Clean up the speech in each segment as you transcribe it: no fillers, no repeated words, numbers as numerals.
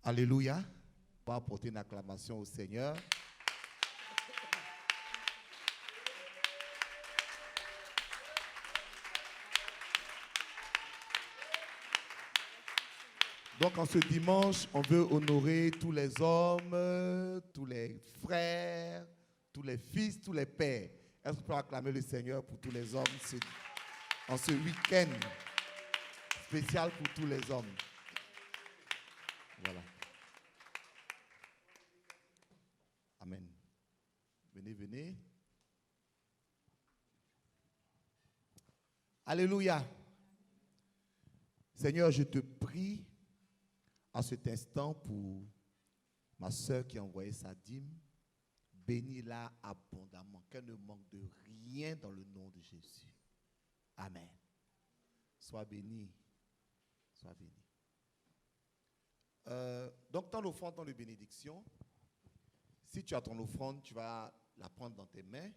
Alléluia. On va apporter une acclamation au Seigneur. Donc, en ce dimanche, on veut honorer tous les hommes, tous les frères, tous les fils, tous les pères. Est-ce qu'on peut acclamer le Seigneur pour tous les hommes en ce week-end spécial pour tous les hommes? Voilà. Amen. Venez, venez. Alléluia. Seigneur, je te prie à cet instant pour ma soeur qui a envoyé sa dîme. Bénis-la abondamment, qu'elle ne manque de rien dans le nom de Jésus. Amen. Sois béni. Sois béni. Donc, ton offrande, ton de bénédiction. Si tu as ton offrande, tu vas la prendre dans tes mains.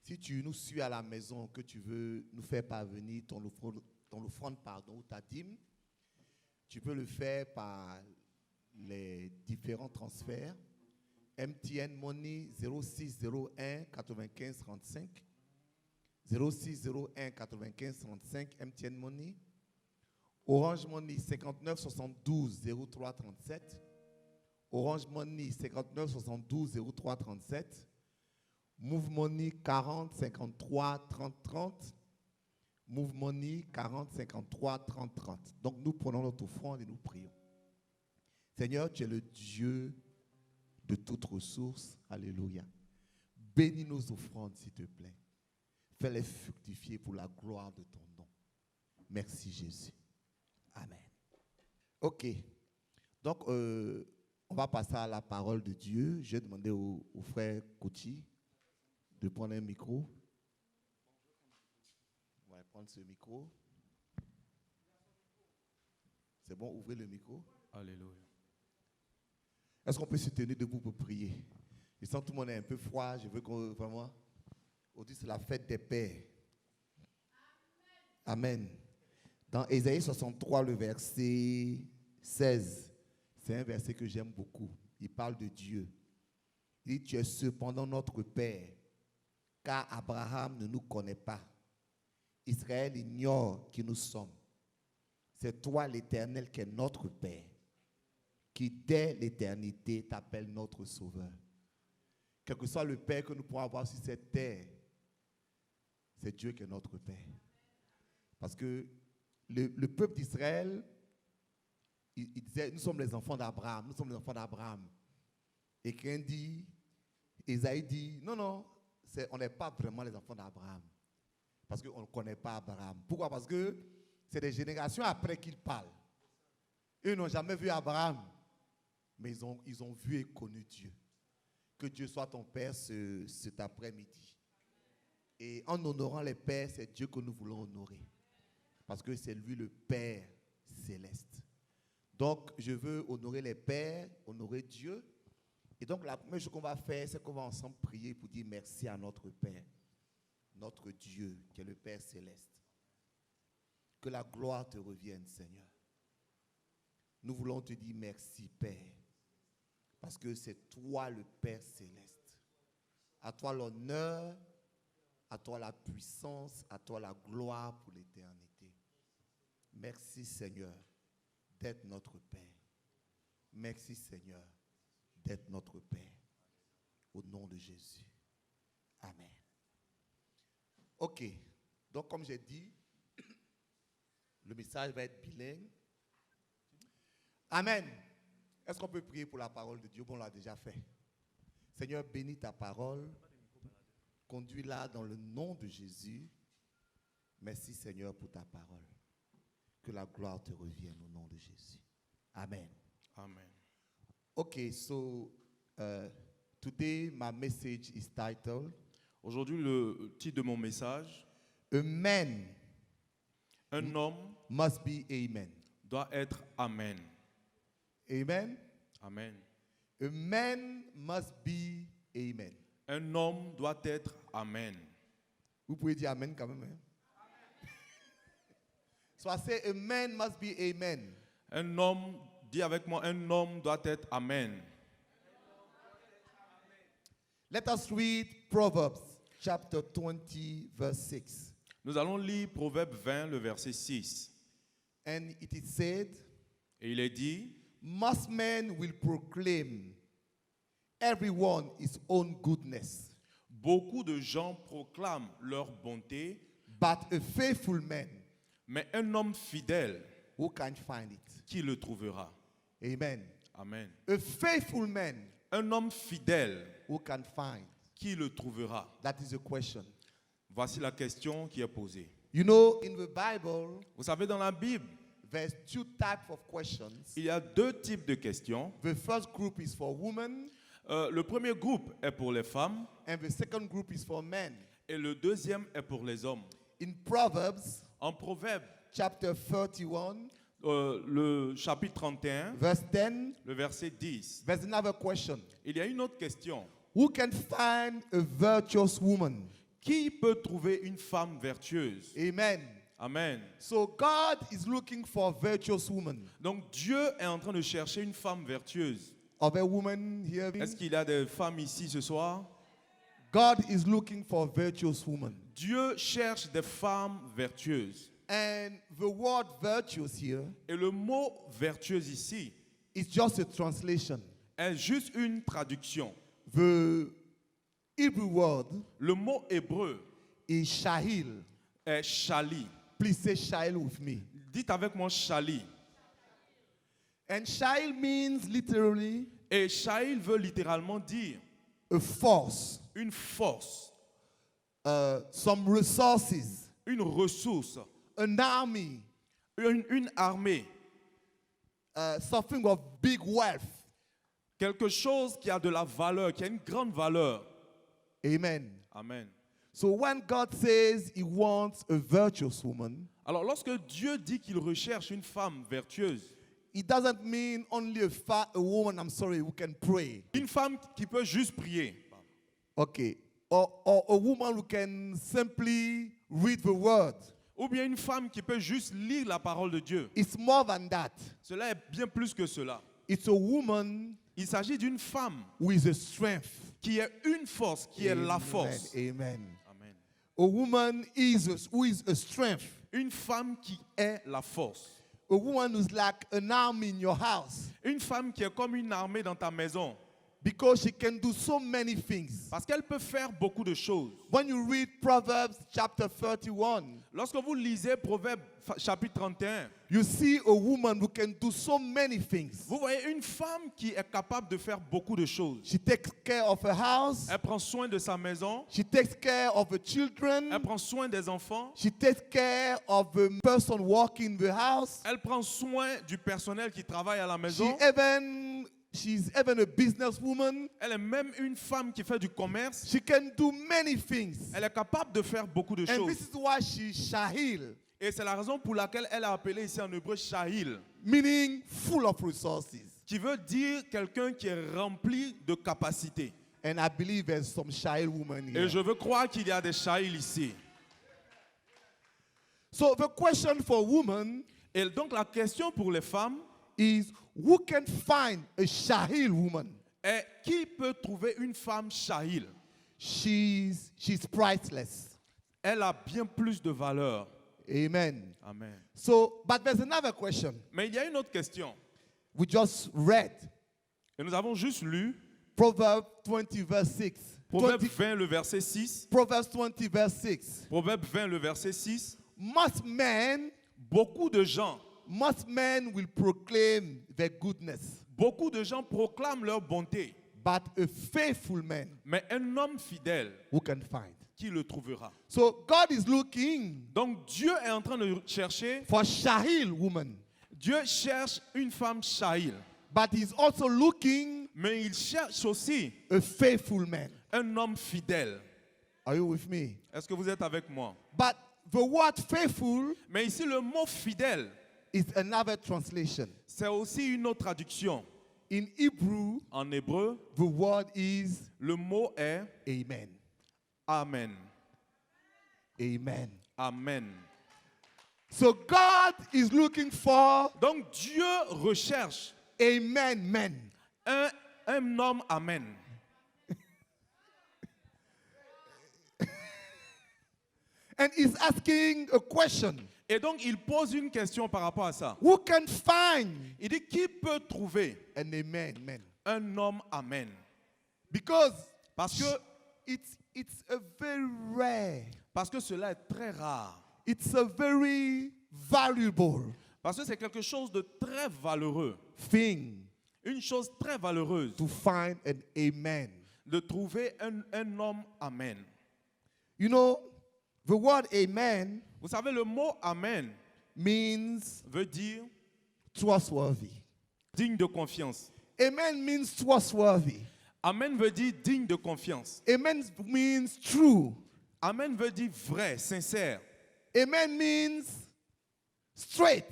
Si tu nous suis à la maison, que tu veux nous faire parvenir ton offrande ou ta dîme, tu peux le faire par les différents transferts. MTN Money 0601 95 35. 0601 95 35 MTN Money. Orange Money 59 72 03 37. Orange Money 59 72 03 37. Move Money 40 53 30 30. Move Money 40 53 30 30. Donc nous prenons notre offrande et nous prions. Seigneur, tu es le Dieu de toute ressource. Alléluia. Bénis nos offrandes, s'il te plaît. Fais-les fructifier pour la gloire de ton nom. Merci Jésus. Amen. Ok. Donc, on va passer à la parole de Dieu. Je vais demander au frère Kouchi de prendre un micro. On va prendre ce micro. C'est bon, ouvrez le micro. Alléluia. Est-ce qu'on peut se tenir debout pour prier? Je sens que tout le monde est un peu froid. Je veux qu'on vraiment... Aujourd'hui, c'est la fête des pères. Amen. Dans Ésaïe 63, le verset 16, c'est un verset que j'aime beaucoup. Il parle de Dieu. Il dit, tu es cependant notre Père, car Abraham ne nous connaît pas. Israël ignore qui nous sommes. C'est toi, l'Éternel, qui est notre Père, qui dès l'éternité t'appelle notre Sauveur. Quel que soit le Père que nous pourrons avoir sur cette terre, c'est Dieu qui est notre Père. Parce que le peuple d'Israël, il disait, nous sommes les enfants d'Abraham, nous sommes les enfants d'Abraham. Et quelqu'un dit, Ésaïe dit, non, on n'est pas vraiment les enfants d'Abraham. Parce qu'on ne connaît pas Abraham. Pourquoi? Parce que c'est des générations après qu'ils parlent. Eux n'ont jamais vu Abraham, mais ils ont vu et connu Dieu. Que Dieu soit ton Père cet après-midi. Et en honorant les pères, c'est Dieu que nous voulons honorer. Parce que c'est lui le Père céleste. Donc, je veux honorer les pères, honorer Dieu. Et donc, la première chose qu'on va faire, c'est qu'on va ensemble prier pour dire merci à notre Père, notre Dieu, qui est le Père céleste. Que la gloire te revienne, Seigneur. Nous voulons te dire merci, Père, parce que c'est toi le Père céleste. À toi l'honneur, à toi la puissance, à toi la gloire pour l'éternité. Merci, Seigneur, d'être notre Père. Merci, Seigneur, d'être notre Père. Au nom de Jésus. Amen. Ok. Donc, comme j'ai dit, le message va être bilingue. Amen. Est-ce qu'on peut prier pour la parole de Dieu? Bon, on l'a déjà fait. Seigneur, bénis ta parole. Conduis-la dans le nom de Jésus. Merci, Seigneur, pour ta parole. Que la gloire te revienne au nom de Jésus. Amen. Amen. Okay, so today my message is titled Aujourd'hui, le titre de mon message, A man un homme must be Amen. doit être Amen. Amen. Amen. A man must be Amen. Un homme doit être Amen. Vous pouvez dire Amen quand même. Hein? So I say a man must be Amen. Un homme Dis avec moi, un homme doit être Amen. Let us read Proverbs chapter 20, verse 6. Nous allons lire Proverbe 20, le verset 6. And it is said, Et il est dit, most men will proclaim everyone his own goodness, beaucoup de gens proclament leur bonté, but a faithful man, mais un homme fidèle, who can find it? qui le trouvera? Amen. Amen. A faithful man, Un homme fidèle, who can find? qui le trouvera? That is a question. Voici la question qui est posée. You know, in the Bible, Vous savez, dans la Bible, there's two types of questions. il y a deux types de questions. The first group is for women, Le premier groupe est pour les femmes and the second group is for men. et le deuxième est pour les hommes. In Proverbs En Proverbe, chapter 31, le chapitre 31, verse 10, le verset 10, there's another question. il y a une autre question. Who can find a virtuous woman? Qui peut trouver une femme vertueuse? Amen. Amen. So God is looking for a virtuous woman. Donc Dieu est en train de chercher une femme vertueuse. Are there women here? Est-ce qu'il y a des femmes ici ce soir? God is looking for a virtuous woman. Dieu cherche des femmes vertueuses. And the word virtuous here Et le mot vertueuse ici is just a translation. est juste une traduction. The Hebrew word Le mot hébreu is shahil. est shali. Please say shahil with me. Dites avec moi shali. And shahil means literally Et shahil veut littéralement dire a force, une force, some resources, une ressource, an army, une armée, something of big wealth. quelque chose qui a de la valeur, qui a une grande valeur. Amen. Amen. So when God says he wants a virtuous woman, Alors lorsque Dieu dit qu'il recherche une femme vertueuse, it doesn't mean only a woman, who can pray. une femme qui peut juste prier, Okay. Or a woman who can simply read the word. ou bien une femme qui peut juste lire la parole de Dieu. It's more than that. Cela est bien plus que cela. It's a woman Il s'agit d'une femme with a strength. qui est une force, qui est la force. Amen. Amen. A woman who is a strength. Une femme qui est la force. A woman who's like an army in your house. Une femme qui est comme une armée dans ta maison. Because she can do so many things. Parce qu'elle peut faire beaucoup de choses. When you read Proverbs chapter 31, Lorsque vous lisez Proverbe chapitre 31, you see a woman who can do so many things. vous voyez une femme qui est capable de faire beaucoup de choses. She takes care of her house. Elle prend soin de sa maison. She takes care of the Elle children. prend soin des enfants. She takes care of the person working the house. Elle prend soin du personnel qui travaille à la maison. She's even a businesswoman. Elle est même une femme qui fait du commerce. She can do many things. Elle est capable de faire beaucoup de And choses. this is why she's Shahil, Et c'est la raison pour laquelle elle est appelée ici en hébreu Shahil, meaning full of resources. qui veut dire quelqu'un qui est rempli de capacités. And I believe there's some Shahil women Et here. je veux croire qu'il y a des Shahil ici. So the question for women Et donc la question pour les femmes is, who can find a Shahil woman? est qui peut trouver une femme Shahil? She's priceless. Elle a bien plus de valeur. Amen. Amen. So, but there's another question. Mais il y a une autre question. We just read Et nous avons juste lu Proverbs 20 verse 6. Proverbe 20, le verset 6. Proverbs 20 verse 6. Proverbe 20, le verset 6. Most men will proclaim their goodness, Beaucoup de gens proclament leur bonté. but a faithful man Mais un homme fidèle, who can find? qui le trouvera? So God is looking Donc Dieu est en train de chercher. for Shahil woman, Dieu cherche une femme Shahil. but he's also looking Mais il cherche aussi a faithful man. un homme fidèle. Are you with me? Est-ce que vous êtes avec moi? But the word faithful Mais ici, le mot fidèle, is another translation. c'est aussi une autre traduction. In Hebrew, En hébreu, the word is le mot est amen. Amen. Amen. Amen. So God is looking for Donc Dieu recherche amen men. Un homme amen. And he's asking a question. Et donc, il pose une question par rapport à ça. Who can find Il dit, qui peut trouver an amen man? un homme amen? Because Parce que, it's a very rare, parce que cela est très rare. it's a very valuable Parce que c'est quelque chose de très valeureux. thing Une chose très valeureuse to find an amen. de trouver un homme amen. You know, the word amen Vous savez, le mot amen means veut dire trustworthy. digne de confiance. Amen means trustworthy. Amen veut dire digne de confiance. Amen means true. Amen veut dire vrai, sincère. Amen means straight.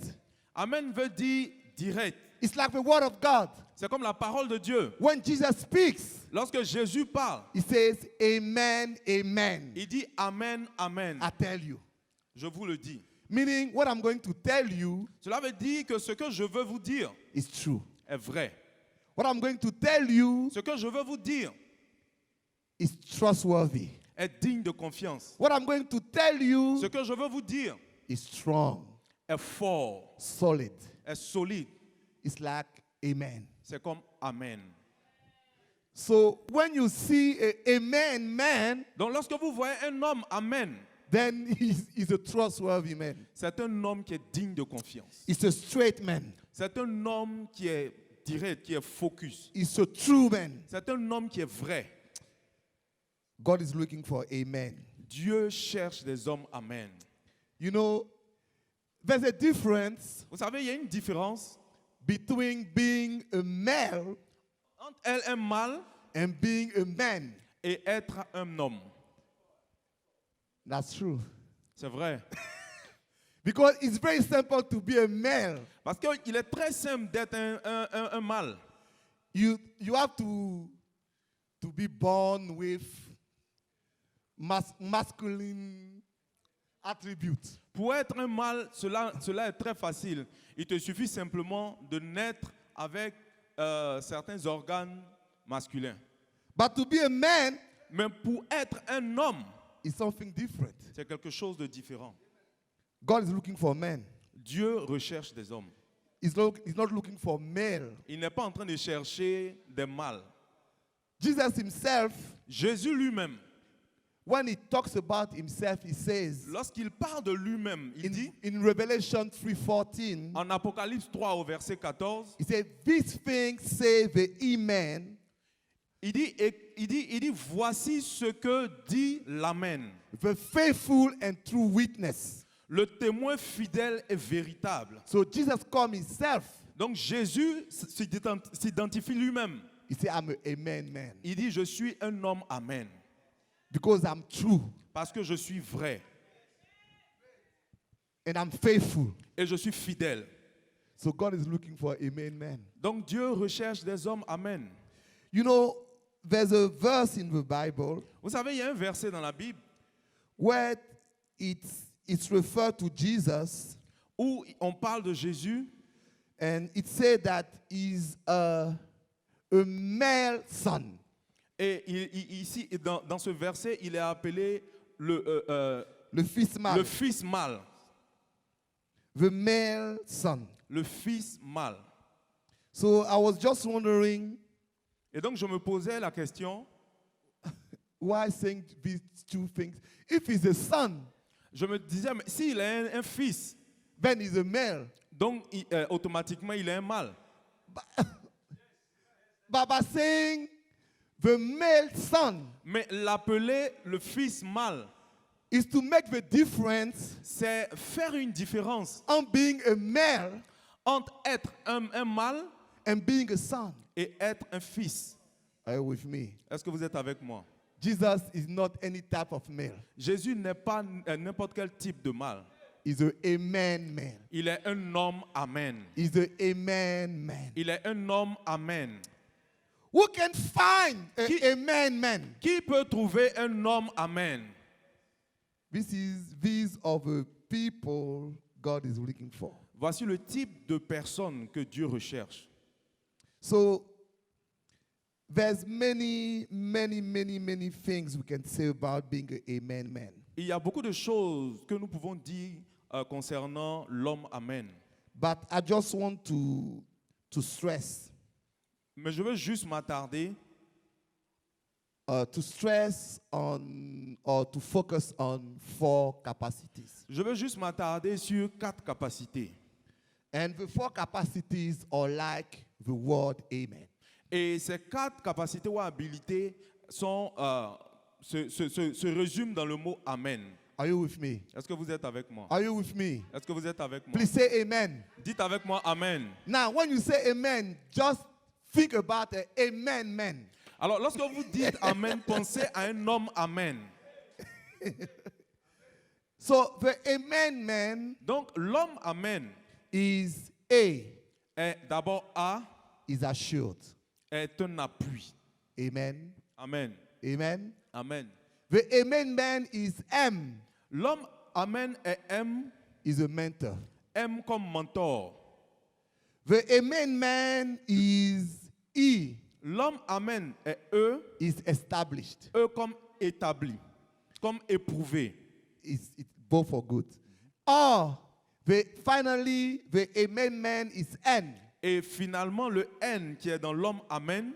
Amen veut dire direct. It's like the word of God. C'est comme la parole de Dieu. When Jesus speaks, Lorsque Jésus parle, he says, amen, amen. il dit amen, amen. I tell you. Je vous le dis. Meaning, what I'm going to tell you Cela veut dire que ce que je veux vous dire is true. est vrai. What I'm going to tell you Ce que je veux vous dire is trustworthy. est digne de confiance. What I'm going to tell you Ce que je veux vous dire is strong, est fort, solid. est solide. It's like amen. C'est comme amen. So when you see a amen man, Donc lorsque vous voyez un homme amen, then he's a trustworthy man. c'est un homme qui est digne de confiance. He's a straight man. C'est un homme qui est direct, qui est focus. He's a true man. C'est un homme qui est vrai. God is looking for amen. Dieu cherche des hommes amen. You know, there's a difference Vous savez, il y a une différence between being a male entre être un mâle and being a man. et être un homme. That's true. C'est vrai. Because it's very simple to be a male. Parce qu'il est très simple d'être un mâle. You have to be born with masculine attributes. Pour être un mâle, cela est très facile. Il te suffit simplement de naître avec certains organes masculins. But to be a man Mais pour être un homme, is something different. c'est quelque chose de différent. God is looking for men. Dieu recherche des hommes. He's not looking for male. Il n'est pas en train de chercher des mâles. Jesus himself, Jésus lui-même, when he talks about himself, he says lorsqu'il parle de lui-même, il dit, in Revelation 3:14, en Apocalypse 3 au verset 14, he said, "These things say the Amen, il dit, voici ce que dit l'Amen, the faithful and true witness." le témoin fidèle et véritable. So Jesus called himself. Donc Jésus s'identifie lui-même. He said, "I'm a amen man Il dit, je suis un homme amen, because I'm true parce que je suis vrai and I'm faithful." et je suis fidèle. So God is looking for amen man. Donc Dieu recherche des hommes amen. You know, there's a verse in the Bible Vous savez, il y a un verset dans la Bible where it's referred to Jesus, où on parle de Jésus and it said that he's a male son. et ici, dans ce verset, il est appelé le fils mâle. fils mâle. The male son. Le fils mâle. So I was just wondering Et donc je me posais la question, why saying these two things. If he's a son, je me disais, mais s'il est un fils, then he's a male. donc automatiquement il est un mâle. But by saying the male son Mais l'appeler le fils mâle, is to make the difference c'est faire une différence on being a male entre être un mâle and being a son. et être un fils. Are you with me? Est-ce que vous êtes avec moi? Jesus is not any type of male. Jésus n'est pas n'importe quel type de mâle. He's a amen man. Il est un homme amen. He's a amen man. Il est un homme amen. Who can find Qui- a amen man? Qui peut trouver un homme amen? These are the people God is looking for. Voici le type de personne que Dieu recherche. So there's many things we can say about being an amen man. Il y a beaucoup de choses que nous pouvons dire concernant l'homme Amen. But I just want to stress Mais je veux juste m'attarder on or to focus on 4 capacities. Je veux juste m'attarder sur 4 capacités. And the 4 capacities are like the word amen. Et ces 4 capacités ou habilités se résument dans le mot Amen. Are you with me? Est-ce que vous êtes avec moi? Are you with me? Est-ce que vous êtes avec moi? Please say amen. Dites avec moi Amen. Now, when you say amen, just think about an amen man. Alors, lorsque vous dites Amen, pensez à un homme Amen. So the amen man Donc, l'homme Amen is A, est d'abord A, is assured. est un appui. Amen. Amen. Amen. Amen. The amen man is M, L'homme Amen est M, is a mentor. M comme mentor. The amen man is E, L'homme Amen est E, is established. E comme établi, comme éprouvé. It's both for good. Finally, the amen man is N, Et finalement, le N qui est dans l'homme Amen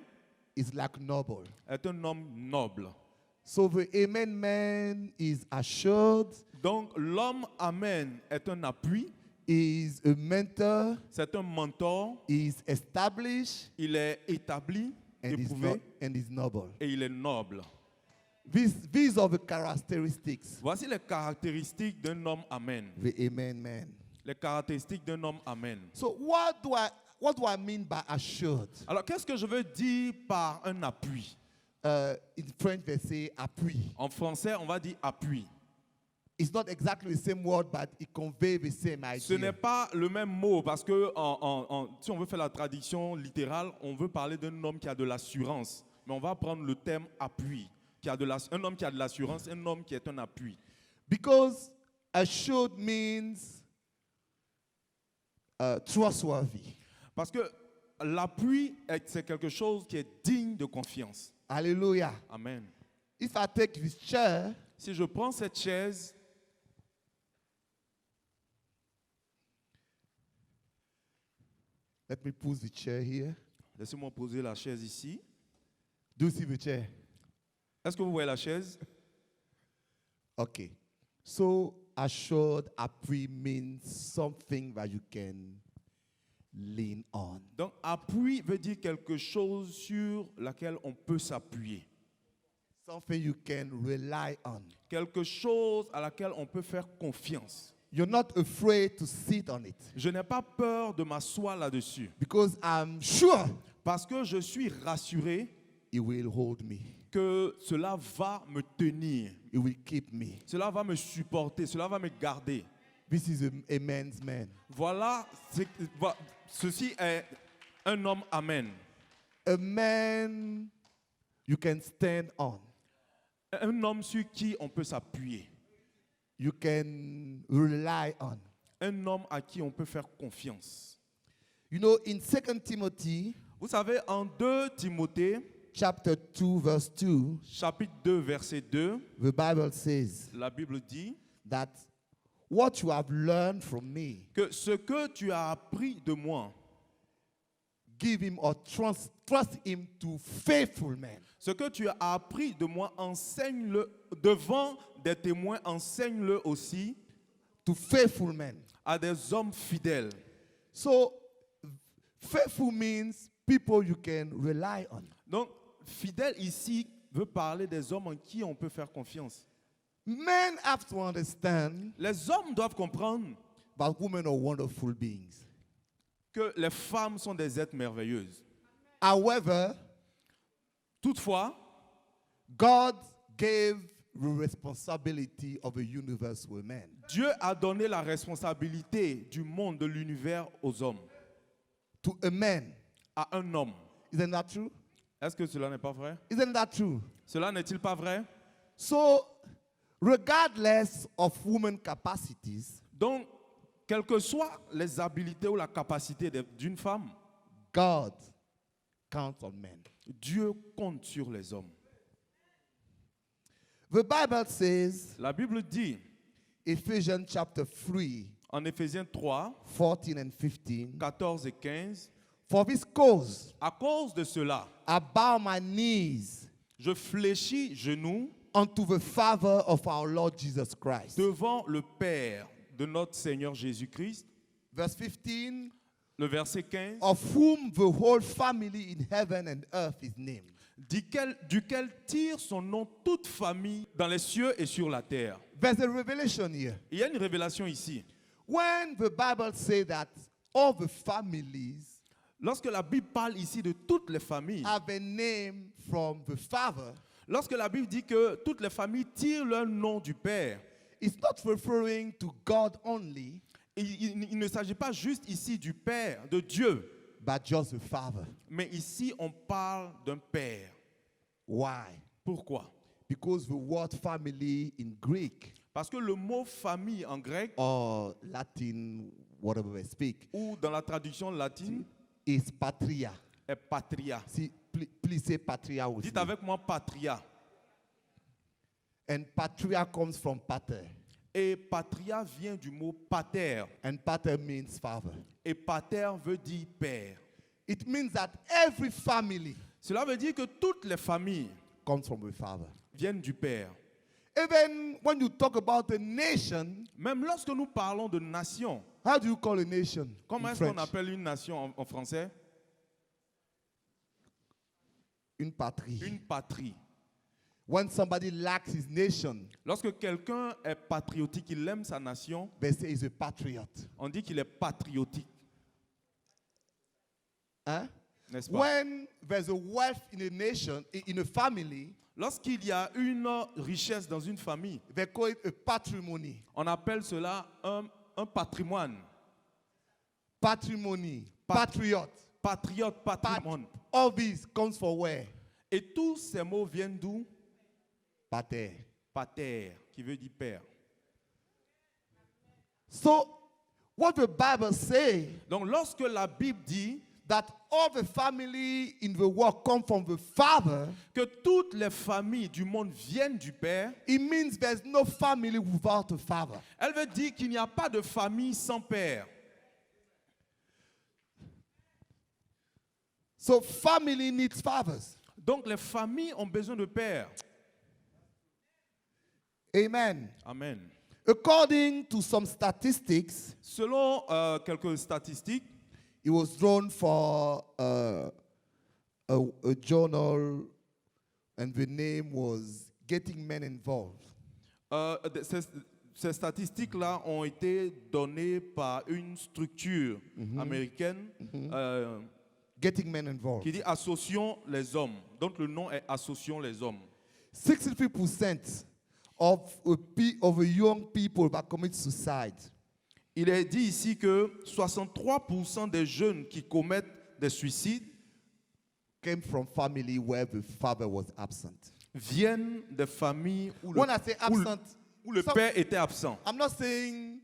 is like noble. est un homme noble. So the amen man is assured, Donc, l'homme Amen est un appui, is a mentor, c'est un mentor, is established, il est établi, éprouvé, and is noble. et il est noble. These are the characteristics, Voici les caractéristiques d'un homme Amen. the amen man. Les caractéristiques d'un homme Amen. So what do I mean by assured? Alors, qu'est-ce que je veux dire par un appui? In French, they say appui. En français, on va dire appui. It's not exactly the same word, but it conveys the same Ce n'est idea. pas le même mot parce que si on veut faire la traduction littérale, on veut parler d'un homme qui a de l'assurance. Mais on va prendre le terme appui. Un homme qui a de l'assurance, un homme qui est un appui. Because assured means trustworthy. Parce que l'appui, c'est quelque chose qui est digne de confiance. Hallelujah. Amen. If I take this chair, Si je prends cette chaise, let me put the chair here. laissez-moi poser la chaise ici. Do you see the chair? Est-ce que vous voyez la chaise? Okay. So assured appui means something that you can lean on. Donc, appui veut dire quelque chose sur laquelle on peut s'appuyer. Something you can rely on. Quelque chose à laquelle on peut faire confiance. You're not afraid to sit on it Je n'ai pas peur de m'asseoir là-dessus because I'm sure parce que je suis rassuré He will hold me. que cela va me tenir, He will keep me. cela va me supporter, cela va me garder. This is a man's man. Ceci est un homme Amen. A man you can stand on. Un homme sur qui on peut s'appuyer. You can rely on. Un homme à qui on peut faire confiance. You know, in 2 Timothy Vous savez, en 2 Timothée, chapter 2, verse 2, chapitre 2, verset 2, the Bible says la Bible dit that what you have learned from me, que ce que tu as appris de moi, give him or trust him to faithful men. ce que tu as appris de moi, enseigne-le devant des témoins, enseigne-le aussi To faithful men. à des hommes fidèles. So, faithful means people you can rely on. Donc, fidèle ici veut parler des hommes en qui on peut faire confiance. Men have to understand Les hommes doivent comprendre that women are wonderful beings. que les femmes sont des êtres merveilleuses. However, Toutefois, God gave the responsibility of the universe to men. Dieu a donné la responsabilité du monde, de l'univers aux hommes, To a man. à un homme. Isn't that true? Est-ce que cela n'est pas vrai? Isn't that true? Cela n'est-il pas vrai? So, regardless of women capacities, Donc, quelles que soient les habiletés ou la capacité d'une femme, God counts on men. Dieu compte sur les hommes. The Bible says, La Bible dit, Ephesians chapter 3, en Éphésiens 3, 14 and 15, 14 et 15, for this cause à cause de cela, I bow my knees je fléchis genoux unto the Father of our Lord Jesus Christ. devant le Père de notre Seigneur Jésus-Christ. Verse 15, Le verset 15, of whom the whole family in heaven and earth is named. duquel tire son nom toute famille dans les cieux et sur la terre. There's a revelation here. Il y a une révélation ici. When the Bible says that all the families Lorsque la Bible parle ici de toutes les familles, have a name from the Father, lorsque la Bible dit que toutes les familles tirent leur nom du Père, it's not referring to God only, il ne s'agit pas juste ici du Père, de Dieu, but just the Father. mais ici on parle d'un Père. Why? Pourquoi? Because the word family in Greek Parce que le mot famille en grec, or Latin, whatever they speak, ou dans la traduction latine, is patria. est patria. See, please say patria with Dites me. avec moi patria. And patria comes from pater. Et patria vient du mot pater. And pater means father. Et pater veut dire père. It means that every family Cela veut dire que toutes les familles comes from the father. viennent du père. Even when you talk about a nation, Même lorsque nous parlons de nation, how do you call a nation comment in est-ce qu'on French? appelle une nation en français? Une patrie. Une patrie. When somebody lacks his nation, Lorsque quelqu'un est patriotique, il aime sa nation, they say he's a patriot. on dit qu'il est patriotique, Huh? n'est-ce pas? When there's a wealth in a nation, in a family, Lorsqu'il y a une richesse dans une famille, they call it a patrimony. on appelle cela un patrimoine. Patrimony. Pat- Patriot. Patriote, patrimoine. All these comes from where? Et tous ces mots viennent d'où? Pater. Pater, qui veut dire père. So, what the Bible says Donc lorsque la Bible dit that all the family in the world come from the Father, que toutes les familles du monde viennent du Père, it means there's no family without a Father. elle veut dire qu'il n'y a pas de famille sans père. So, family needs fathers. Donc les familles ont besoin de pères. Amen. Amen. According to some statistics, Selon quelques statistiques, it was drawn for a journal, and the name was Getting Men Involved. ces statistiques-là ont été données par une structure américaine Getting Men Involved. qui dit Associons les hommes. Donc le nom est Associons les hommes. 63% of the young people that commit suicide Il est dit ici que 63% des jeunes qui commettent des suicides came from family where the father was absent. viennent des familles où When I say absent, où le some- père était absent. I'm not saying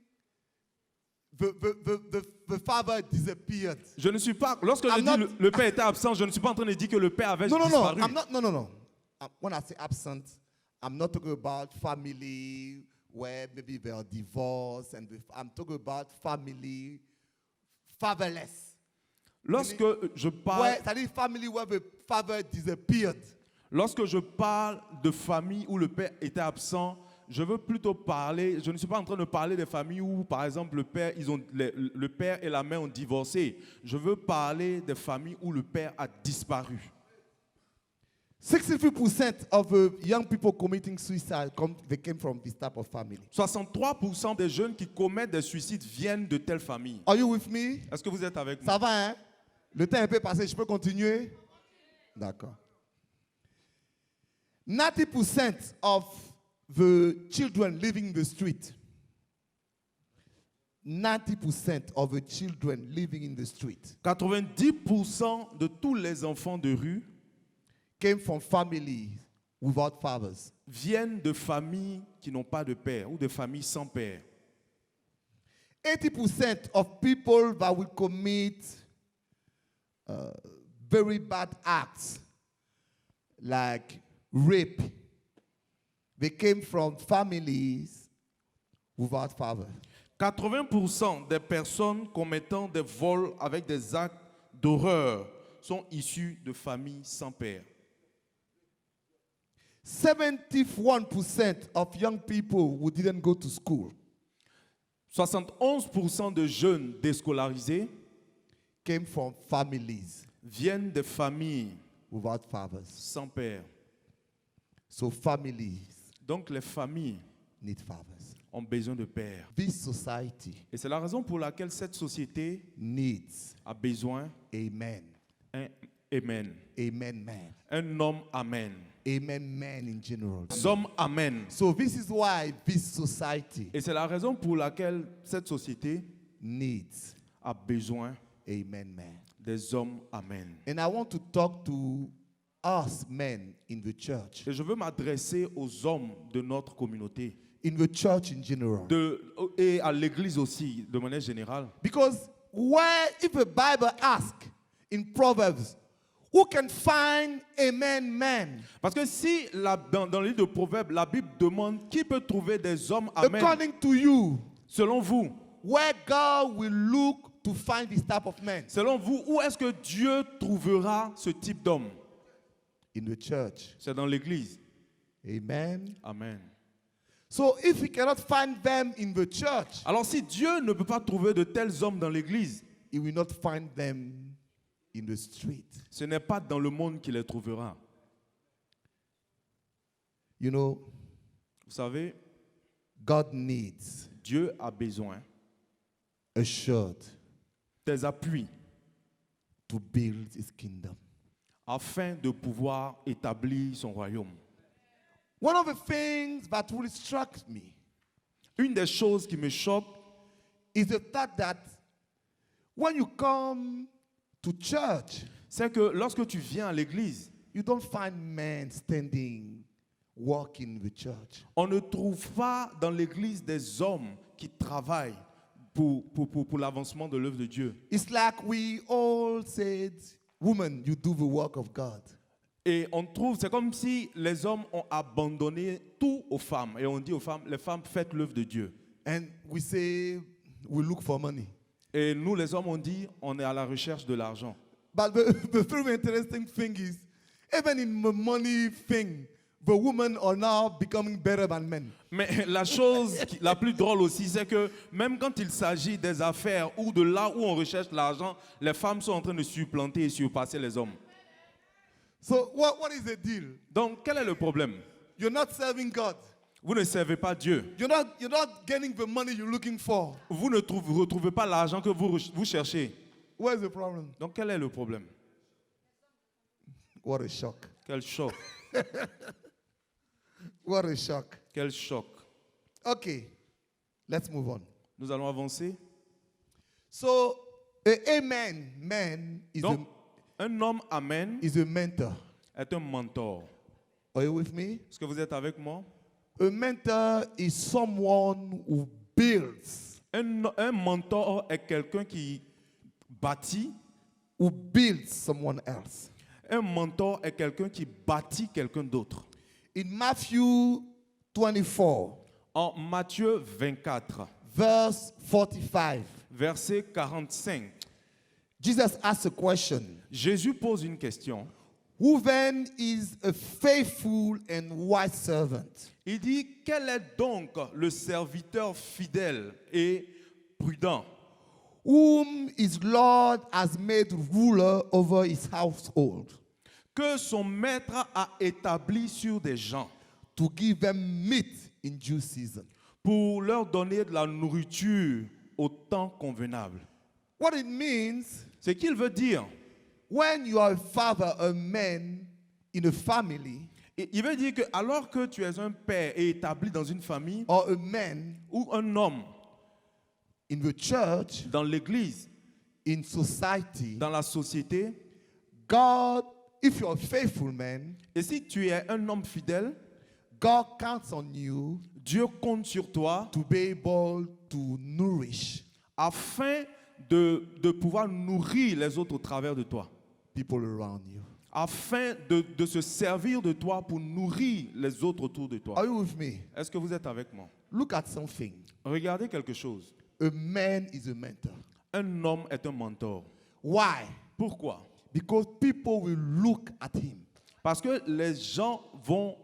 the father disappeared. Je ne suis pas, lorsque je I'm dis not- le père était absent, je ne suis pas en train de dire que le père avait disparu. No. When I say absent, I'm not talking about family where maybe they are divorced, I'm talking about family fatherless. Lorsque je parle, Where, that is family where the father disappeared. lorsque je parle de famille où le père était absent, je veux plutôt parler, je ne suis pas en train de parler des familles où, par exemple, le père et la mère ont divorcé. Je veux parler des familles où le père a disparu. 63% of the young people committing suicide they came from this type of family. 63% des jeunes qui commettent des suicides viennent de telles familles. Are you with me? Est-ce que vous êtes avec Ça moi? va, hein? Le temps est un peu passé, je peux continuer? D'accord. 90% of the children living in the street, 90% of the children living in the street 90% de tous les enfants de rue came from families without fathers. viennent de familles qui n'ont pas de père ou de familles sans père. 80% of people that will commit very bad acts, like rape, they came from families without fathers. 80% des personnes commettant des vols avec des actes d'horreur sont issues de familles sans père. 71% of young people who didn't go to school 71% de jeunes déscolarisés came from families viennent de familles without fathers. sans père. So families Donc les familles need fathers. ont besoin de pères. This society Et c'est la raison pour laquelle cette société needs a besoin amen. d'un amen. Amen man. Un homme amen. Amen man in general. Des hommes amen. So this is why this society Et c'est la raison pour laquelle cette société needs a besoin amen man. des hommes amen. And I want to talk to us men in the church. Et je veux m'adresser aux hommes de notre communauté In the church in general. et à l'église aussi, de manière générale. Because where if the Bible asks in Proverbs, who can find amen man? Parce que si dans le livre de Proverbes, la Bible demande qui peut trouver des hommes amen, According to you, selon vous, where God will look to find this type of man? selon vous, où est-ce que Dieu trouvera ce type d'homme? In the church. C'est dans l'église. Amen. Amen. So if we cannot find them in the church, Alors si Dieu ne peut pas trouver de tels hommes dans l'église, he will not find them in the street. ce n'est pas dans le monde qu'il les trouvera. You know, Vous savez, God needs Dieu a besoin a shirt des appuis to build his kingdom. afin de pouvoir établir son royaume. One of the things that really struck me Une des choses qui me choque, is the fact that when you come to church, c'est que lorsque tu viens à l'église, you don't find men standing, walking the church. on ne trouve pas dans l'église des hommes qui travaillent pour l'avancement de l'œuvre de Dieu. It's like we all said, woman, you do the work of God. Et on trouve, c'est comme si les hommes ont abandonné tout aux femmes. Et on dit aux femmes, les femmes, faites l'œuvre de Dieu. And we say, we look for money. Et nous, les hommes, on dit, on est à la recherche de l'argent. But the very interesting thing is, even in the money thing, the women are now becoming better than men. Mais la chose la plus drôle aussi, c'est que même quand il s'agit des affaires ou de là où on recherche l'argent, les femmes sont en train de supplanter et surpasser les hommes. So what is the deal? Donc, quel est le problème? You're not serving God. Vous ne servez pas Dieu. You're not getting the money you're looking for. Vous ne retrouvez pas l'argent que vous cherchez. Where's the problem? Donc, quel est le problème? What a shock. Quel choc. What a shock. Quel choc. Okay, let's move on. Nous allons avancer. So, a amen man is Donc, un homme amen is a mentor. est un mentor. Are you with me? Est-ce que vous êtes avec moi? A mentor is someone who builds, Un mentor est quelqu'un qui bâtit. someone else. Un mentor est quelqu'un qui bâtit quelqu'un d'autre. In Matthew 24, En Matthieu 24, verse 45, verset 45, Jesus asks a question. Jésus pose une question. Who then is a faithful and wise servant, Il dit, quel est donc le serviteur fidèle et prudent whom his Lord has made ruler over his household, que son maître a établi sur des gens to give them meat in due season? pour leur donner de la nourriture au temps convenable? What it means, Ce qu'il veut dire, when you are a father, a man in a family, il veut dire que alors que tu es un père et établi dans une famille or a man ou un homme in the church, dans l'église, in society, dans la société, God, if you're a faithful man, et si tu es un homme fidèle, God counts on you Dieu compte sur toi to be able to nourish. afin de pouvoir nourrir les autres au travers de toi. people around you. afin de se servir de toi pour nourrir les autres autour de toi. Are you with me? Est-ce que vous êtes avec moi? Look at something. Regardez quelque chose. A man is a mentor. Un homme est un mentor. Why? Pourquoi? Because people will look at him. Parce que les gens vont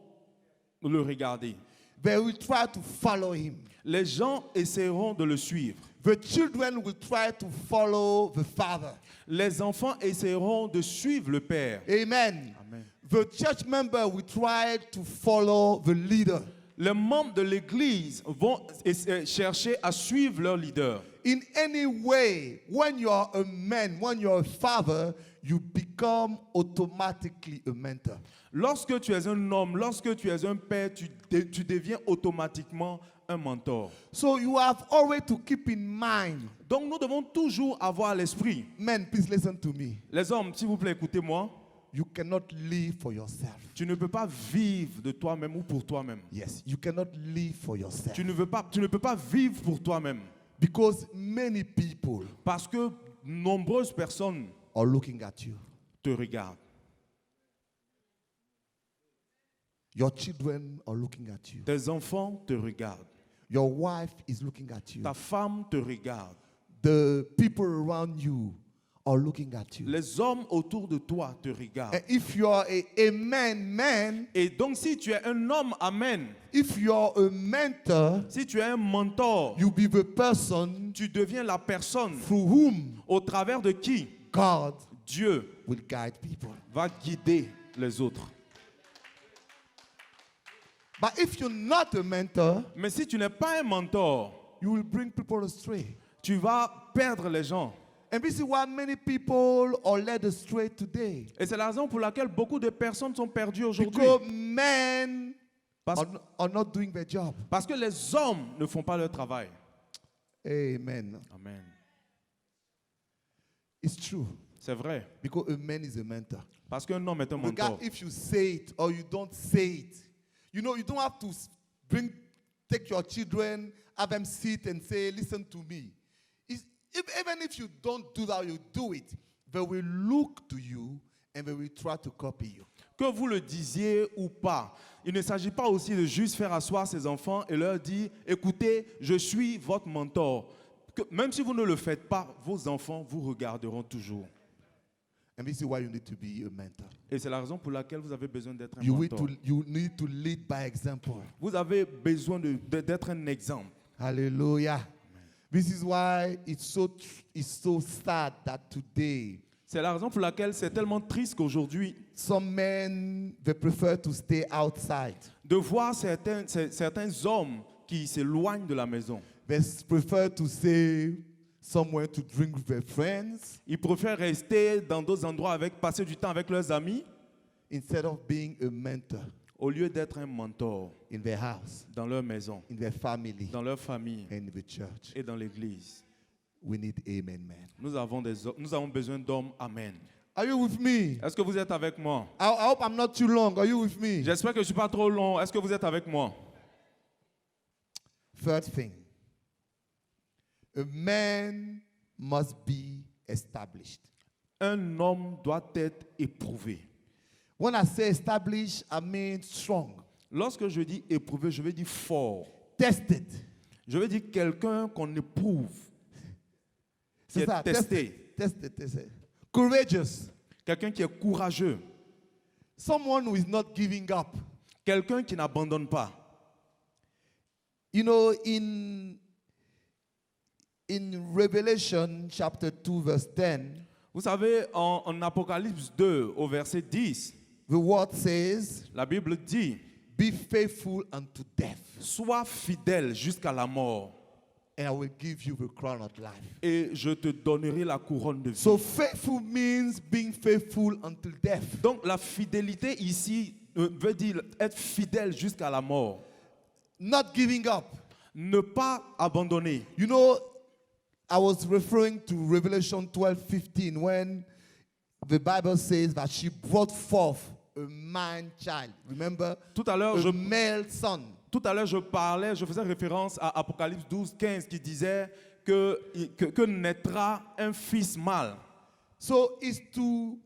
le regarder. They will try to follow him. Les gens essaieront de le suivre. The children will try to follow the father. Les enfants essaieront de suivre le Père. Amen. Amen. The church member will try to follow the leader. Les membres de l'Église vont chercher à suivre leur leader. In any way, when you are a man, when you are a father, you become automatically a mentor. Lorsque tu es un homme, lorsque tu es un père, tu deviens automatiquement un mentor. So you have always to keep in mind. Donc nous devons toujours avoir à l'esprit. Men, please listen to me. Les hommes, s'il vous plaît, écoutez-moi. You cannot live for yourself. Tu ne peux pas vivre de toi-même ou pour toi-même. Yes, you cannot live for yourself. Tu ne peux pas vivre pour toi-même. Because many people Parce que nombreuses personnes are looking at you. te regardent. Your children are looking at you. Tes enfants te regardent. Your wife is looking at you. Ta femme te regarde. The people around you are looking at you. Les hommes autour de toi te regardent. And if you are a man, Et donc si tu es un homme, amen. if you are a mentor, Si tu es un mentor, you be the person tu deviens la personne through whom au travers de qui God Dieu will guide people. va guider les autres. But if you're not a mentor, Mais si tu n'es pas un mentor, you will bring people astray. tu vas perdre les gens. And this is why many people are led astray today. Et c'est la raison pour laquelle beaucoup de personnes sont perdues aujourd'hui. Because men Parce, are not doing their job. parce que les hommes ne font pas leur travail. Amen. Amen. It's true. C'est vrai. Because a man is a mentor. Parce qu'un homme est un Regard mentor. if you say it or you don't say it. You know, you don't have to take your children, have them sit and say, listen to me. Even if you don't do that, you do it, they will look to you and they will try to copy you. Que vous le disiez ou pas, il ne s'agit pas aussi de juste faire asseoir ses enfants et leur dire, écoutez, je suis votre mentor. Que même si vous ne le faites pas, vos enfants vous regarderont toujours. And this is why you need to be a mentor. Et c'est la raison pour laquelle vous avez besoin d'être un You mentor. need to lead by example. Vous avez besoin d'être un exemple. Hallelujah. This is why it's so sad that today C'est la raison pour laquelle c'est tellement triste qu'aujourd'hui, some men they prefer to stay outside. de voir certains hommes qui s'éloignent de la maison. They prefer to stay somewhere to drink with their friends Ils préfèrent rester dans d'autres endroits passer du temps avec leurs amis instead of being a mentor au lieu d'être un mentor in their house, dans leur maison, in their family, dans leur famille and in the church. et dans l'église. We need amen, man. Nous avons besoin d'hommes. Amen. Are you with me? Est-ce que vous êtes avec moi? I hope I'm not too long. Are you with me? J'espère que je ne suis pas trop long. Est-ce que vous êtes avec moi? Third thing. A man must be established. Un homme doit être éprouvé. When I say established, I mean strong. Lorsque je dis éprouvé, je veux dire fort. Tested. Je veux dire quelqu'un qu'on éprouve, qui C'est est ça, testé. tested. Courageous. Quelqu'un qui est courageux. Someone who is not giving up. Quelqu'un qui n'abandonne pas. You know, in Revelation chapter 2 verse 10, Vous savez, en Apocalypse 2, au verset 10, the word says, la Bible dit, be faithful unto death, sois fidèle jusqu'à la mort, and I will give you the crown of life. et je te donnerai la couronne de vie. So faithful means being faithful until death. Donc la fidélité ici veut dire être fidèle jusqu'à la mort. Not giving up. Ne pas abandonner. You know, I was referring to Revelation 12:15 when the Bible says that she brought forth a man child. Remember? Tout à l'heure, A male son. je faisais référence à Apocalypse 12, 15 qui disait que naîtra un fils mâle. So it's to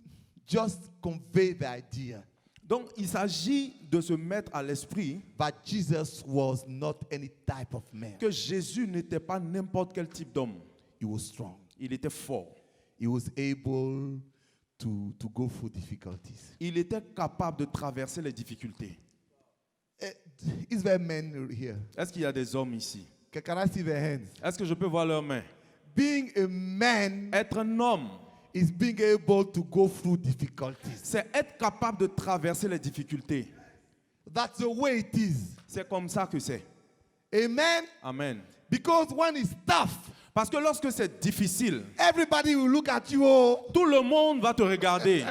just convey the idea Donc, il s'agit de se mettre à l'esprit that Jesus was not any type of man. que Jésus n'était pas n'importe quel type d'homme. He was strong. Il était fort. He was able to go through difficulties. Il était capable de traverser les difficultés. Is there men here? Est-ce qu'il y a des hommes ici? Can I see their hands? Est-ce que je peux voir leurs mains? Being a man Être un homme, is being able to go through difficulties. c'est être capable de traverser les difficultés. That's the way it is. C'est comme ça que c'est. Amen? Amen. Because when it's tough, Parce que lorsque c'est difficile, everybody will look at you. Oh, tout le monde va te regarder.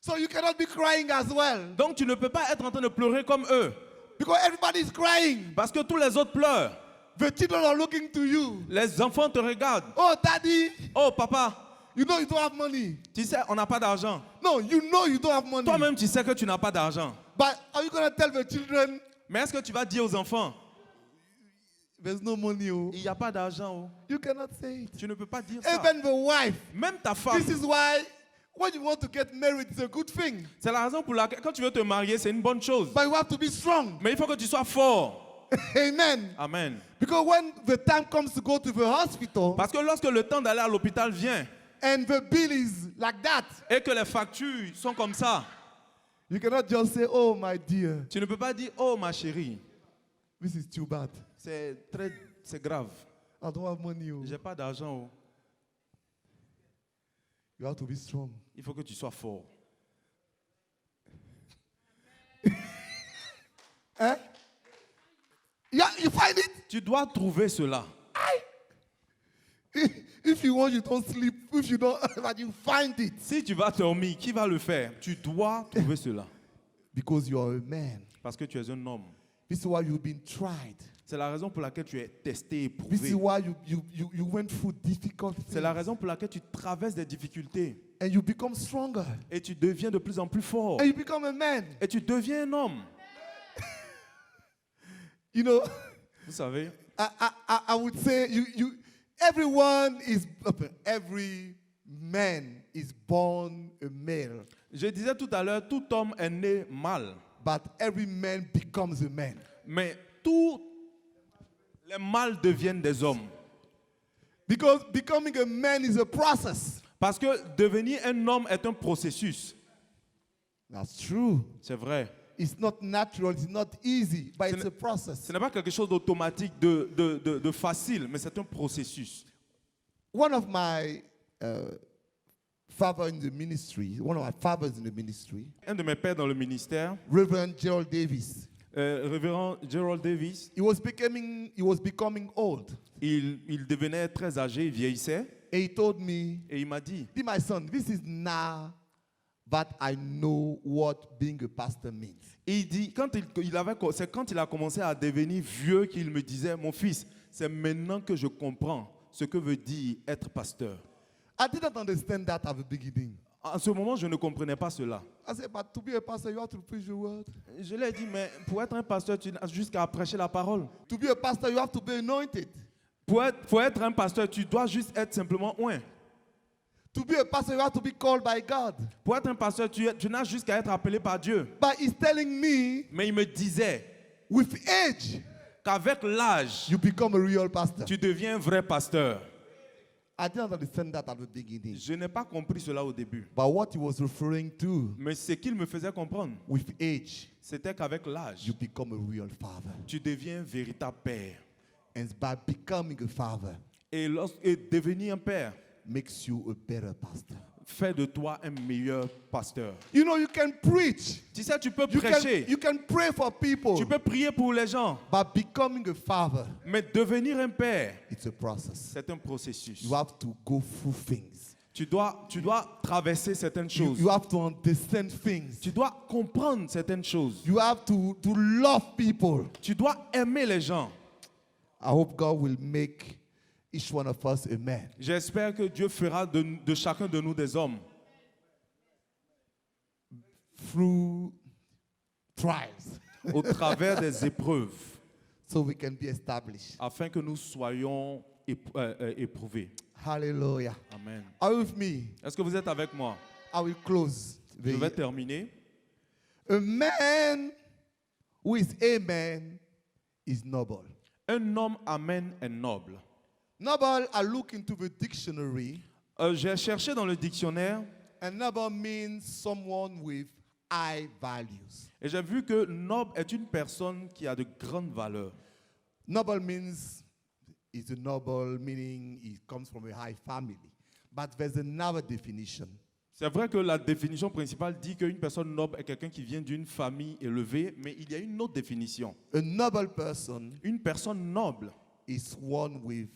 so you cannot be crying as well. Donc tu ne peux pas être en train de pleurer comme eux. Because everybody is crying. Parce que tous les autres pleurent. The children are looking to you. Les enfants te regardent. Oh, daddy, Oh papa, you know you don't have money. tu sais, on n'a pas d'argent. No, you know you don't have money. Toi-même, tu sais que tu n'as pas d'argent. But are you going to tell the children, Mais est-ce que tu vas dire aux enfants, there's no money? Oh. il n'y a pas d'argent? Oh. You cannot say it. Tu ne peux pas dire ça. Even the wife. Même ta femme. This is why when you want to get married, it's a good thing. C'est la raison pour laquelle, quand tu veux te marier, c'est une bonne chose. But you have to be strong. Mais il faut que tu sois fort. Amen. Amen. Because when the time comes to go to the hospital Parce que lorsque le temps d'aller à l'hôpital vient and the bill is like that, et que les factures sont comme ça, you cannot just say, oh, my dear, tu ne peux pas dire, oh ma chérie, this is too bad. c'est grave. I don't have money. Oh. J'ai pas d'argent. Oh. You have to be strong. Il faut que tu sois fort. Eh? Yeah, you find it? Tu dois trouver cela. If you want, you don't sleep. If you don't, but you find it. Si tu vas dormir, qui va le faire? Tu dois trouver cela. Because you are a man. Parce que tu es un homme. This is why you've been tried. C'est la raison pour laquelle tu es testé, This is éprouvé. why you went through difficult C'est la things. raison pour laquelle tu traverses des difficultés. And you become stronger. Et tu deviens de plus en plus fort. And you become a man. Et tu deviens un homme. You know, Vous savez, I would say everyone is, every man is born a male, je disais tout à l'heure, tout homme est né mâle. but every man becomes a man. Mais tous les mâles deviennent des hommes. Because becoming a man is a process. Parce que devenir un homme est un processus. That's true. C'est vrai. It's not natural, it's not easy, but it's a process. Ce n'est pas quelque chose d'automatique, de facile, mais c'est un processus. One of my father in the ministry, one of my fathers in the ministry, Un de mes pères dans le ministère, Reverend Gerald Davis, révérend Gerald Davis, he was becoming old. il devenait très âgé, il vieillissait, And he told me, et il m'a dit, my son, this is now that I know what being a pastor means. il dit, c'est quand il a commencé à devenir vieux qu'il me disait, mon fils, c'est maintenant que je comprends ce que veut dire être pasteur. I didn't understand that at the beginning. En ce moment, je ne comprenais pas cela. I said, but to be a pastor, you have to preach the word. Je lui ai dit, mais pour être un pasteur, tu n'as juste qu'à prêcher la parole. To be a pastor, you have to be anointed. Pour être un pasteur, tu dois juste être simplement oint. To be a pastor, you have to be called by God. Pour être un pasteur, tu n'as juste qu'à être appelé par Dieu. But he's telling me, Mais il me disait with age, qu'avec l'âge, you become a real pastor. tu deviens un vrai pasteur. I didn't understand that at the beginning. Je n'ai pas compris cela au début. But what he was referring to, Mais ce qu'il me faisait comprendre, with age, c'était qu'avec l'âge, you become a real father. tu deviens un véritable père. And by becoming a father, Et devenir un père makes you a better pastor. fait de toi un meilleur pasteur. You know, you can preach. Tu sais, tu peux You prêcher, can pray for people. tu peux prier pour les gens, But becoming a father, mais devenir un père, it's a process. c'est un processus. You have to go through things. Tu dois traverser certaines choses. You have to understand things. Tu dois comprendre certaines choses. You have to love people. Tu dois aimer les gens. I hope God will make each one of us a man. J'espère que Dieu fera de chacun de nous des hommes Through trials. au travers des épreuves, So we can be established. afin que nous soyons éprouvés. Hallelujah. Amen. Are you with me? Est-ce que vous êtes avec moi? I will close. Je vais terminer. A man who is amen is noble. Un homme amen est noble. Noble, I look into the dictionary, J'ai cherché dans le dictionnaire and noble means someone with high values. et j'ai vu que noble est une personne qui a de grandes valeurs. Noble means is a noble, meaning he comes from a high family. But there's another definition. C'est vrai que la définition principale dit qu'une personne noble est quelqu'un qui vient d'une famille élevée, mais il y a une autre définition. A noble person Une personne noble is one with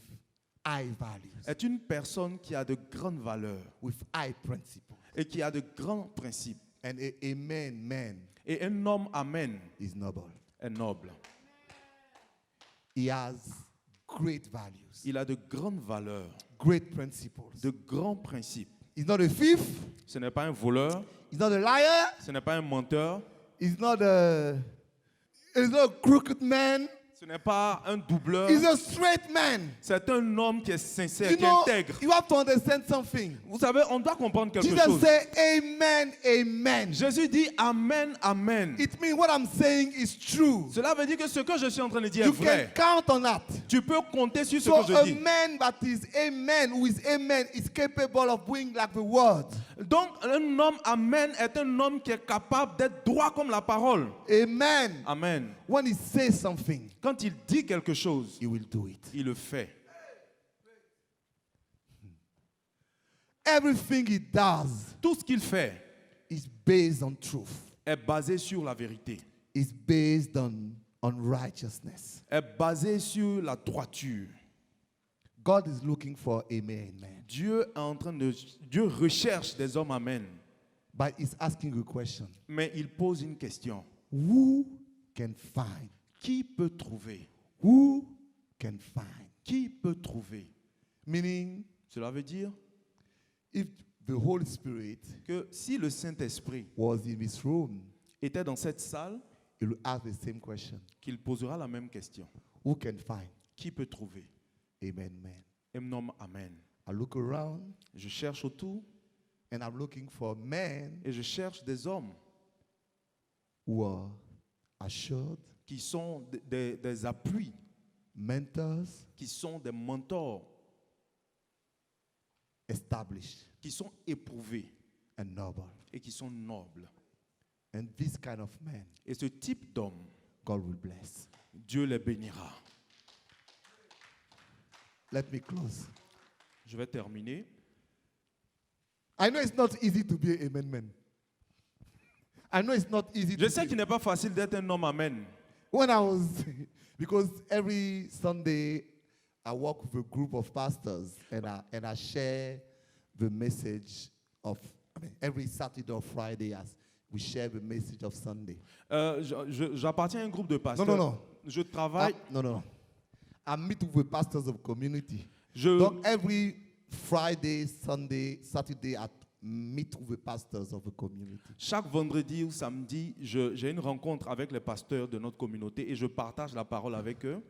high values, est une personne qui a de grandes valeurs with high principles. et qui a de grands principes. And a amen man Et un homme amen is noble. est noble. He has great values, Il a de grandes valeurs, great principles. de grands principes. He's not a thief. Ce n'est pas un voleur, He's not a liar. ce n'est pas un menteur, He's not a crooked man. ce n'est pas un doubleur. He's a straight man. C'est un homme qui est sincère, You qui est know, intègre. you have to understand something. Vous savez, on doit comprendre quelque Jesus chose. said, Amen, amen. Jésus dit Amen, Amen. It means what I'm saying is true. Cela veut dire que ce que je suis en train de dire est You can vrai. count on that. Tu peux compter sur ce So que je a dis. man that is amen, who is amen, is capable of doing like the word. Donc, un homme Amen est un homme qui est capable d'être droit comme la parole. Amen. Amen. When he says something, Quand il dit quelque chose, he will do it. il le fait. Everything he does Tout ce qu'il fait is based on truth. est basé sur la vérité, Is based on righteousness. est basé sur la droiture. God is looking for amen, man. Dieu recherche des hommes Amen. But he's asking a question. Mais il pose une question. Who can find? Qui peut trouver? Who can find? Qui peut trouver? Meaning, Cela veut dire if the Holy Spirit que si le Saint-Esprit was in this room, était dans cette salle, he will ask the same question. qu'il posera la même question. Who can find? Qui peut trouver? Amen, man. Un homme Amen. I look around Je cherche autour and I'm looking for men et je cherche des hommes who are assured, qui sont des appuis, mentors, qui sont des mentors, established, qui sont éprouvés and noble. et qui sont nobles. And this kind of man, Et ce type d'homme, God will bless. Dieu les bénira. Let me close. Je vais terminer. I know it's not easy to be an amen man. I know it's not easy Je to sais be. qu'il n'est pas facile d'être un homme Amen. When I was, because every Sunday I work with a group of pastors and I share the message of, every Saturday or Friday as we share the message of Sunday. J'appartiens à un groupe de pasteurs. No. Je travaille. No. I meet with the pastors of community. Je, So every Friday, Sunday, Saturday, I meet with the pastors of the community. chaque vendredi ou samedi, j'ai une rencontre avec les pasteurs de notre communauté et je partage la parole avec eux.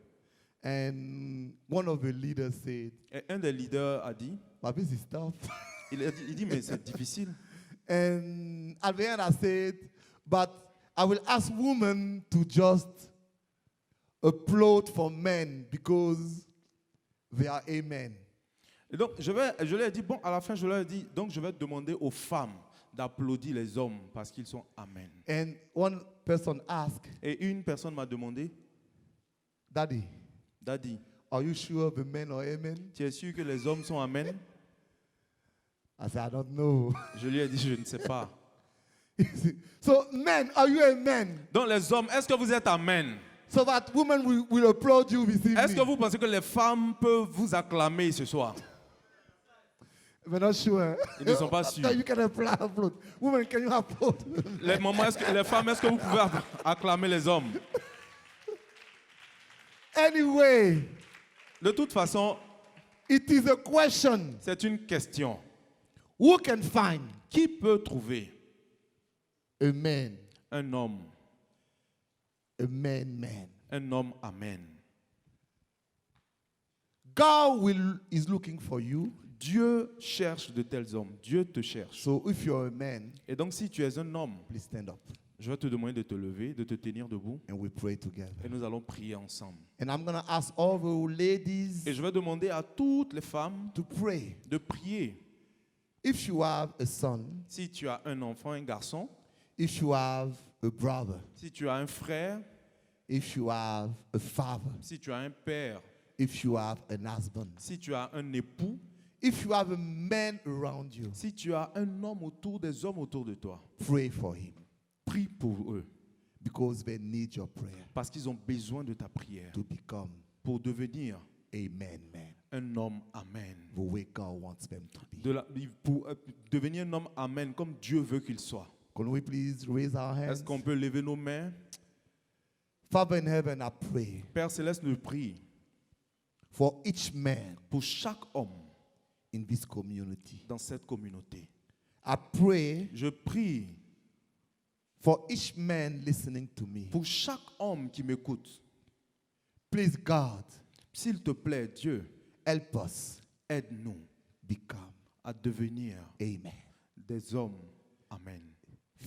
And one of the leaders said, Et un des leaders a dit, "But this is tough." il dit mais c'est difficile. And at the end, I said, "But I will ask women to just applaud for men because they are amen." Et donc je leur ai dit, bon, à la fin je leur ai dit, donc je vais demander aux femmes d'applaudir les hommes parce qu'ils sont Amen. And one person asked, Et une personne m'a demandé, "Daddy, Daddy, are you sure the men are amen?" tu es sûr que les hommes sont Amen? I said, "I don't know." Je lui ai dit, je ne sais pas. So, men, are you amen? Donc les hommes, est-ce que vous êtes Amen? So that women will applaud you this evening. Est-ce que vous pensez que les femmes peuvent vous acclamer ce soir? We're not sure. Ils ne sont pas sûrs. No, you can applaud. Women, can you applaud? Les mamans, les femmes, est-ce que vous pouvez acclamer les hommes? Anyway, De toute façon, it is a question. c'est une question. Who can find Qui peut trouver a man, un homme, man? un homme Amen? God is looking for you. Dieu cherche de tels hommes. Dieu te cherche. So if you're a man, Et donc, si tu es un homme, please stand up je vais te demander de te lever, de te tenir debout. and we pray together. Et nous allons prier ensemble. And I'm going to ask all the ladies Et je vais demander à toutes les femmes to pray. de prier. If you have a son, Si tu as un enfant, un garçon, if you have a brother, si tu as un frère, if you have a father, si tu as un père, if you have an husband, si tu as un époux, if you have a man around you, si tu as un homme autour des hommes autour de toi, pray for him prie pour eux. because they need your prayer Parce qu'ils ont besoin de ta prière to become pour devenir a man. un homme. Amen. The way God wants them to be. Pour devenir un homme. Amen. Comme Dieu veut qu'il soit. Can we please raise our hands? Est-ce qu'on peut lever nos mains? Father in heaven, I pray Père Céleste, nous prie for each man pour chaque homme in this community. dans cette communauté. I pray Je prie for each man listening to me. pour chaque homme qui m'écoute. Please, God, S'il te plaît, Dieu, help us aide-nous become, à devenir amen, des hommes. Amen.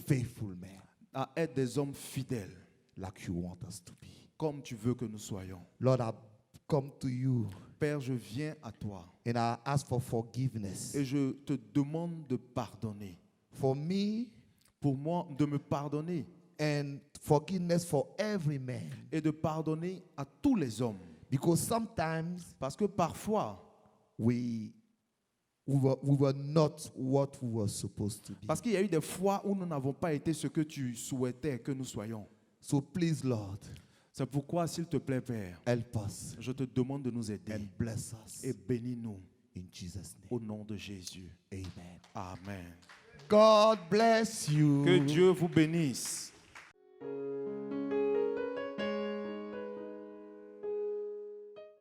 faithful men À être des hommes fidèles, like you want us to be. comme tu veux que nous soyons. Lord, I come to you Père, je viens à toi and I ask for forgiveness et je te demande de pardonner. for me Pour moi, de me pardonner and forgiveness for every man. et de pardonner à tous les hommes. Because sometimes Parce que parfois, we were not what we were supposed to be. parce qu'il y a eu des fois où nous n'avons pas été ce que tu souhaitais que nous soyons. So please, Lord, C'est pourquoi, s'il te plaît, Père, help us je te demande de nous aider and bless us. et bénis-nous In Jesus' name, au nom de Jésus. amen. Amen. God bless you. Que Dieu vous bénisse.